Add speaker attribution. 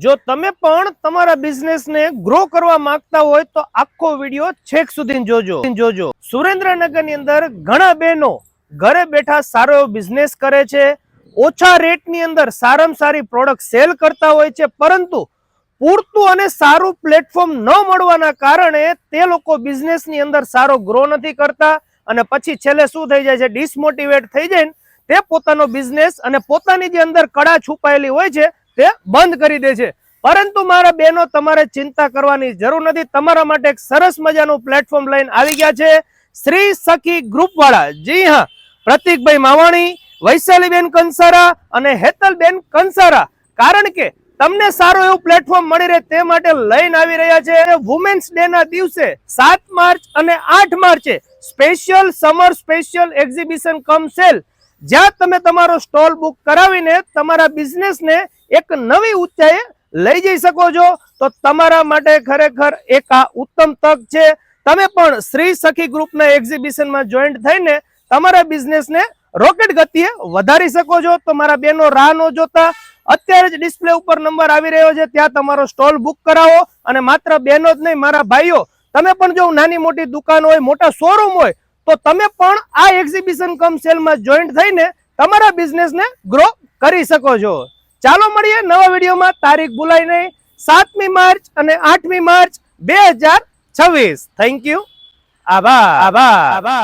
Speaker 1: જો તમે પણ તમારા બિઝનેસને ગ્રો કરવા માંગતા હોય તો આખો વિડિયો છેક સુધી જોજો. સુરેન્દ્રનગરની અંદર ઘણા બહેનો ઘરે બેઠા સારો એવો બિઝનેસ કરે છે, ઓછા રેટની અંદર સારામાં સારી પ્રોડક્ટ સેલ કરતા હોય છે, પરંતુ પૂરતું અને સારું પ્લેટફોર્મ ન મળવાના કારણે તે લોકો બિઝનેસની અંદર સારો ગ્રો નથી કરતા અને પછી છેલ્લે શું થઈ જાય છે, ડિસમોટિવેટ થઈ જાય તે પોતાનો બિઝનેસ અને પોતાની જે અંદર કળા છુપાયેલી હોય છે તે બંધ કરી દે છે. પરંતુ મારા બહેનો, તમારે ચિંતા કરવાની જરૂર નથી. તમારા માટે એક સરસ મજાનું પ્લેટફોર્મ લઈને આવી ગયા છે શ્રી સખી ગ્રુપ વાળા. જી હા, પ્રતિકભાઈ માવાણી, વૈશાલીબેન કંસારા અને હેતલબેન કંસારા. કારણ કે તમને સારું એવું પ્લેટફોર્મ મળી રહે તે માટે લઈને આવી રહ્યા છે વુમેન્સ ડે ના દિવસે 7 માર્ચ અને 8 માર્ચે સ્પેશિયલ સમર સ્પેશિયલ એક્ઝિબિશન કમ સેલ, જ્યાં તમે તમારો સ્ટોલ બુક કરાવીને તમારા બિઝનેસને એક નવી ઊંચાઈએ લઈ જઈ શકો છો. તો તમારા માટે ખરેખર એક આ ઉત્તમ તક છે. તમે પણ શ્રી સખી ગ્રુપના એક્ઝિબિશનમાં જોઈન્ટ થઈને તમારા બિઝનેસને રોકેટ ગતિએ વધારી શકો છો. તો મારા બહેનો, રાહ ન જોતા અત્યારે જ ડિસ્પ્લે ઉપર નંબર આવી રહ્યો છે, ત્યાં તમારો સ્ટોલ બુક કરાવો. અને માત્ર બહેનો જ નહીં, મારા ભાઈઓ, તમે પણ જો નાની મોટી દુકાન હોય, મોટા શોરૂમ હોય, તો તમે પણ આ એક્ઝિબિશન કમ સેલમાં જોઈન્ટ થઈને તમારા બિઝનેસને ગ્રો કરી શકો છો. ચાલો મળીએ નવા વિડીયોમાં. તારીખ ભૂલાય નહીં, 7મી માર્ચ અને 8મી માર્ચ 2026. Thank you. આભાર.